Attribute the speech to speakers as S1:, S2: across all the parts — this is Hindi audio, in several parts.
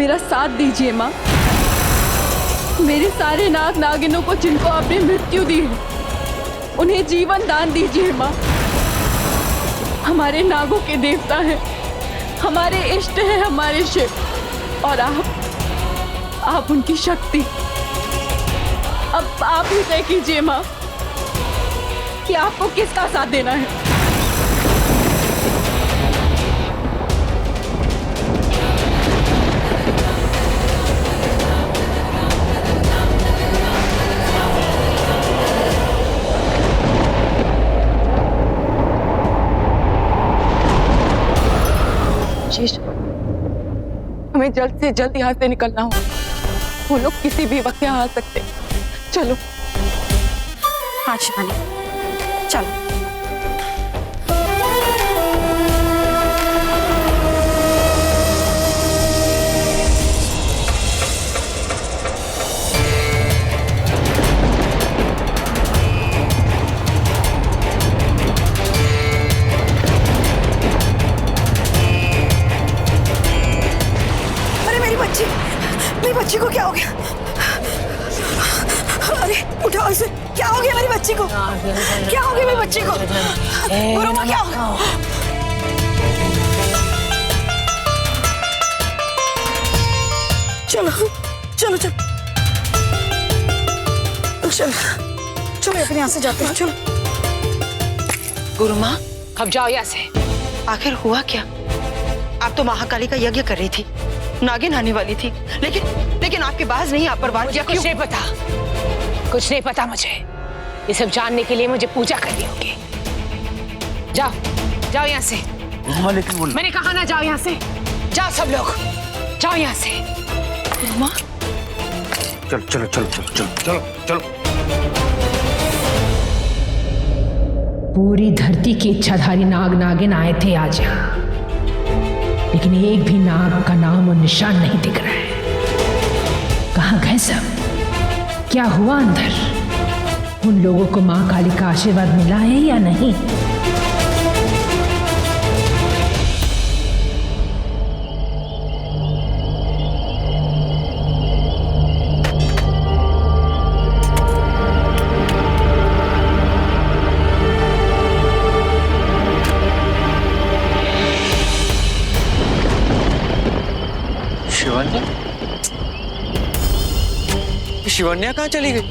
S1: मेरा साथ दीजिए माँ। मेरे सारे नाग नागिनों को जिनको आपने मृत्यु दी है, उन्हें जीवन दान दीजिए माँ। हमारे नागों के देवता हैं, हमारे इष्ट हैं, हमारे शिव, और आप उनकी शक्ति। अब आप ही तय कीजिए माँ कि आपको किसका साथ देना है। हमें जल्द से जल्द यहाँ से निकलना होगा। वो लोग किसी भी वक्त यहाँ आ सकते। चलो।
S2: हाँ शिवानी, चलो। मेरी बच्ची को क्या हो गया? अरे उठाओ इसे। क्या हो गया मेरी बच्ची को? क्या हो गया मेरी बच्ची को? गुरुमा क्या हो गया? चलो चलो चलो चलो चलो अपने यहाँ से जाते हैं। चलो
S3: गुरुमा, अब जाओ यहाँ से। आखिर हुआ क्या? आप तो महाकाली का यज्ञ कर रही थी, नागिन आने वाली थी, लेकिन आपके बाज नहीं आप पर बात किया।
S4: कुछ नहीं पता, कुछ नहीं पता मुझे। ये सब जानने के लिए मुझे पूजा करनी होगी। जाओ जाओ यहाँ से।
S5: लेकिन
S4: मैंने कहा ना, जाओ यहाँ से। जाओ सब लोग, जाओ यहाँ से।
S3: गुरुमा,
S5: चलो चलो चलो चलो चलो चलो चलो।
S4: पूरी धरती की इच्छाधारी नाग नागिन आए थे आज यहाँ, लेकिन एक भी नाग का नाम और निशान नहीं दिख रहा है। कहाँ गए सब? क्या हुआ अंदर? उन लोगों को माँ काली का आशीर्वाद मिला है या नहीं?
S6: शिवन्या कहाँ चली गई?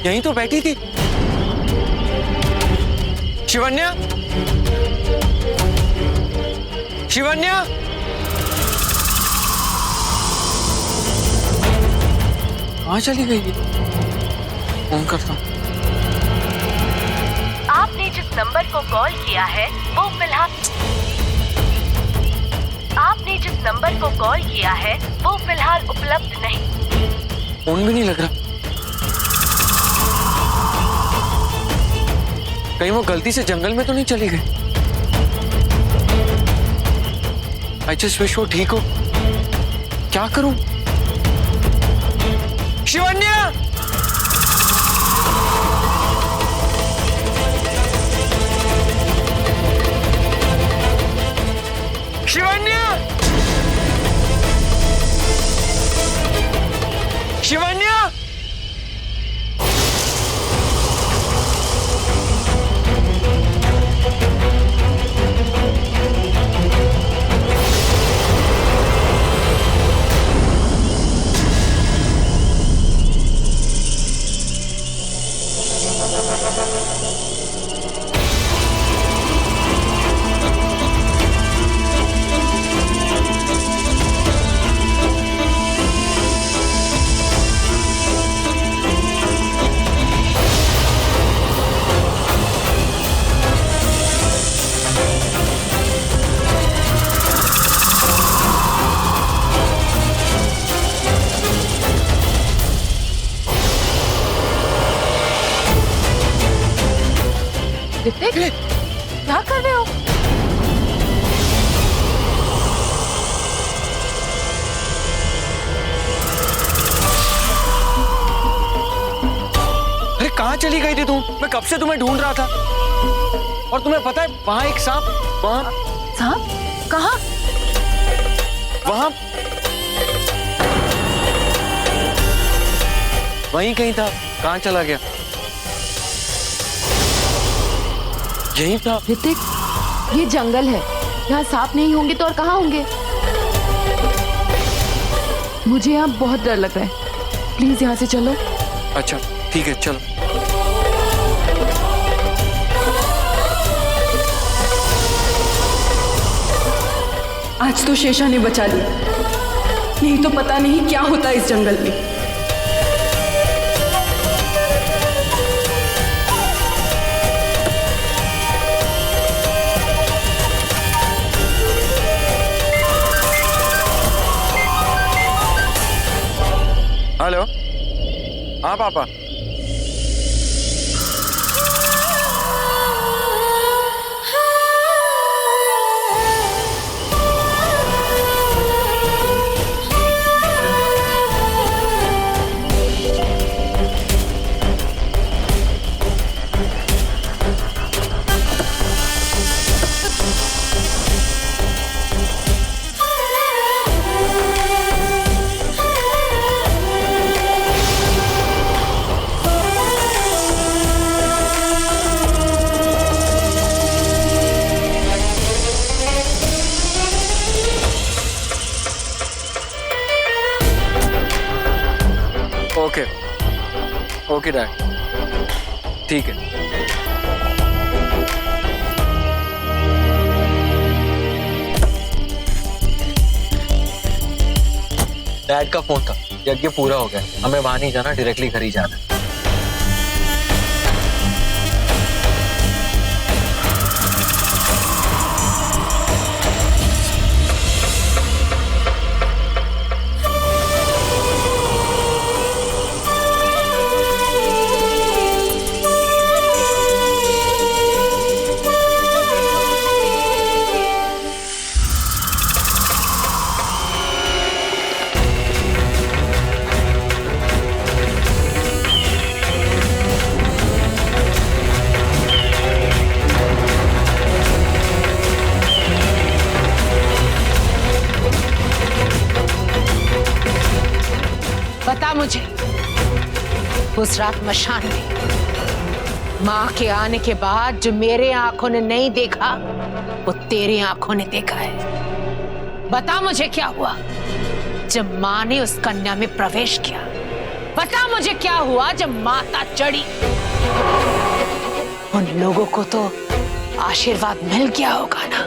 S6: यहीं तो बैठी थी। शिवन्या, शिवन्या, कहाँ चली गई? फोन करता हूँ।
S7: आपने जिस नंबर को कॉल किया है वो फिलहाल उपलब्ध नहीं।
S6: फोन भी नहीं लग रहा। कहीं वो गलती से जंगल में तो नहीं चली गई? आई जस्ट विश वो ठीक हो। क्या करूं? शिवन्या, शिवन्या, शिवन्या,
S1: ऋतिक, क्या कर रहे हो?
S6: अरे कहाँ चली गई थी तुम? मैं कब से तुम्हें ढूंढ रहा था। और तुम्हें पता है वहां एक सांप, वहां
S1: सांप? कहाँ?
S6: वहां वहीं कहीं था। कहाँ चला गया? यहीं था।
S1: ऋतिक, ये जंगल है, यहाँ सांप नहीं होंगे तो और कहाँ होंगे? मुझे यहाँ बहुत डर लग रहा है, प्लीज यहाँ से चलो।
S6: अच्छा ठीक है, चलो।
S1: आज तो शेषा ने बचा लिया, नहीं तो पता नहीं क्या होता इस जंगल में।
S6: हेलो, हाँ पापा। ओके ओके डैड, ठीक है। डैड का फोन था, यज्ञ पूरा हो गया, हमें वहां नहीं जाना, डायरेक्टली घर ही जाना है।
S4: बता मुझे, उस रात मशान में माँ के आने के बाद जो मेरे आंखों ने नहीं देखा वो तेरी आंखों ने देखा है। बता मुझे क्या हुआ जब माँ ने उस कन्या में प्रवेश किया। बता मुझे क्या हुआ जब माता चढ़ी। उन लोगों को तो आशीर्वाद मिल गया होगा ना।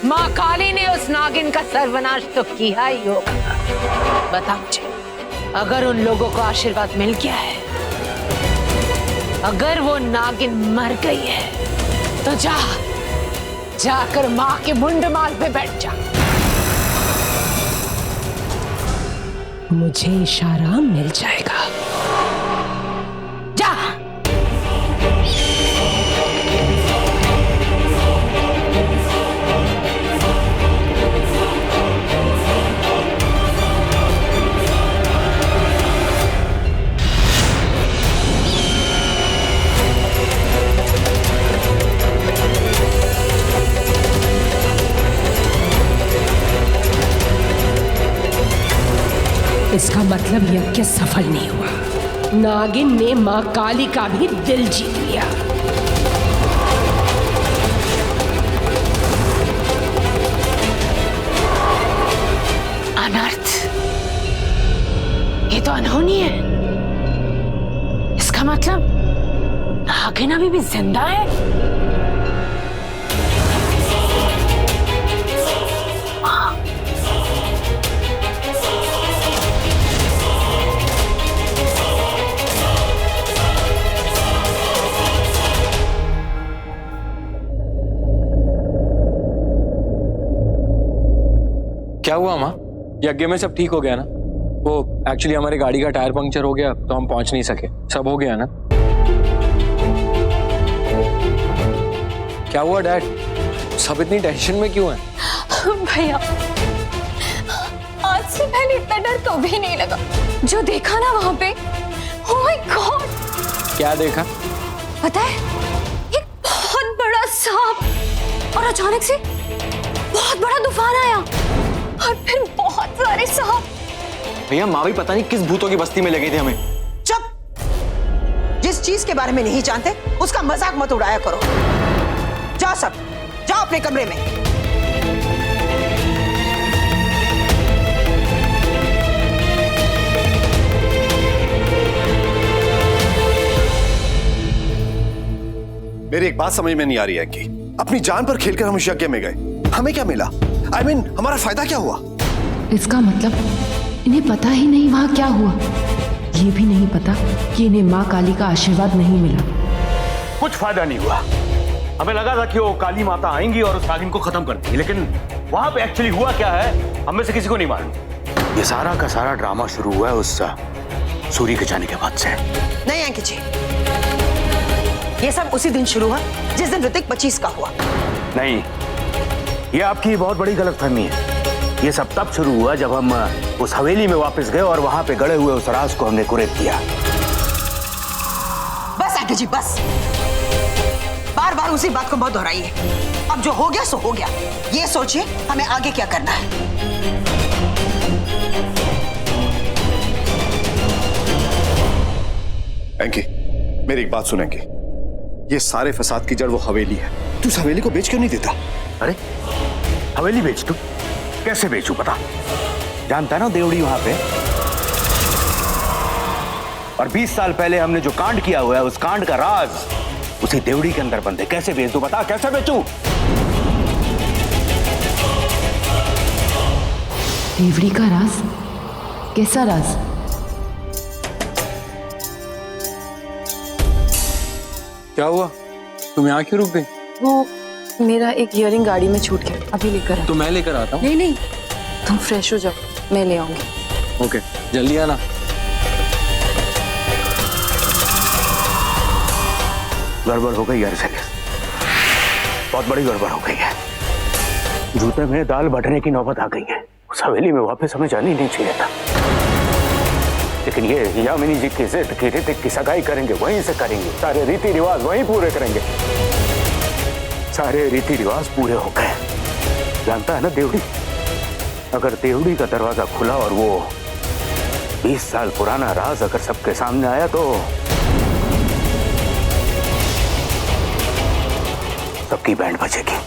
S4: माँ काली ने उस नागिन का सर्वनाश तो किया ही होगा। बता मुझे, अगर उन लोगों को आशीर्वाद मिल गया है, अगर वो नागिन मर गई है, तो जाकर माँ के मुंडमाल पे बैठ जा। मुझे इशारा मिल जाएगा। जा। इसका मतलब यज्ञ सफल नहीं हुआ। नागिन ने मां काली का भी दिल जीत लिया। अनर्थ, ये तो अनहोनी है। इसका मतलब नागिन अभी भी जिंदा है।
S6: क्या हुआ माँ? यज्ञ में सब ठीक हो गया ना? वो एक्चुअली हमारी गाड़ी का टायर पंक्चर हो गया तो हम पहुंच नहीं सके। सब हो गया ना? क्या हुआ डैड? सब इतनी टेंशन में क्यों है?
S2: भैया, आज से पहले इतना डर कभी नहीं लगा। जो देखा ना वहां पे, ओह माय गॉड!
S6: क्या देखा?
S2: पता है, एक बहुत बड़ा सांप, और अचानक से बहुत बड़ा तूफान आया और फिर बहुत सारे सांप।
S8: भैया, माँ भी पता नहीं किस भूतों की बस्ती में लगे थे हमें।
S3: चुप! चीज के बारे में नहीं जानते उसका मजाक मत उड़ाया करो। जाओ सब, जाओ अपने कमरे में।
S8: मेरी एक बात समझ में नहीं आ रही है कि अपनी जान पर खेलकर हम उस यज्ञ में गए, हमें क्या मिला? I mean, हमारा फायदा क्या हुआ?
S4: इसका मतलब इन्हें पता ही नहीं वहां क्या हुआ। ये भी नहीं पता कि इन्हें माँ काली का आशीर्वाद नहीं मिला।
S5: कुछ फायदा नहीं हुआ। हमें लगा था कि वो काली माता आएंगी और उस नागिन को खत्म कर देंगी, लेकिन वहां पे एक्चुअली हुआ क्या है हम में से किसी को नहीं मालूम। ये सारा का सारा ड्रामा शुरू हुआ है उस सूर्य के जाने के बाद से।
S3: नहीं अंकित जी, ये सब उसी दिन शुरू हुआ जिस दिन ऋतिक 25 का हुआ।
S5: नहीं, ये आपकी बहुत बड़ी गलतफहमी है। ये सब तब शुरू हुआ जब हम उस हवेली में वापस गए और वहां पे गड़े हुए उस राज को हमने कुरेद किया।
S3: बस अंकित जी बस, बार बार उसी बात को मत दोहराइए। अब जो हो गया सो हो गया। ये सोचिए हमें आगे क्या करना है।
S8: एंकी, मेरी एक बात सुनेंगे। ये सारे फसाद की जड़ वो हवेली है। तू उस हवेली को बेच क्यों नहीं देता?
S5: अरे हवेली बेच दूं? कैसे बेचूं पता? जानता ना देवड़ी वहां पे, और 20 साल पहले हमने जो कांड किया हुआ है उस कांड का राज उसी देवड़ी के अंदर बंद है। कैसे बेच दूं बता, कैसे बेचूं?
S4: देवड़ी का राज? कैसा राज?
S6: क्या हुआ, तुम यहाँ क्यों रुक गई?
S9: वो मेरा एक इयरिंग गाड़ी में छूट गया, अभी लेकर आ।
S6: तो मैं लेकर आता हूँ।
S9: नहीं नहीं, तुम फ्रेश हो जाओ, मैं ले आऊंगी।
S6: ओके, जल्दी आना।
S5: गड़बड़ हो गई यार, बहुत बड़ी गड़बड़ हो गई है। जूते में दाल बटने की नौबत आ गई है। उस हवेली में वापस हमें जाना ही नहीं चाहिए था, लेकिन ये यामिनी जी की जिद की ऋतिक की सगाई करेंगे, वहीं से करेंगे। सारे रीति रिवाज वहीं पूरे करेंगे। सारे रीति रिवाज पूरे हो गए। जानता है ना देवड़ी, अगर देवड़ी का दरवाजा खुला और वो 20 साल पुराना राज अगर सबके सामने आया तो सबकी बैंड बजेगी।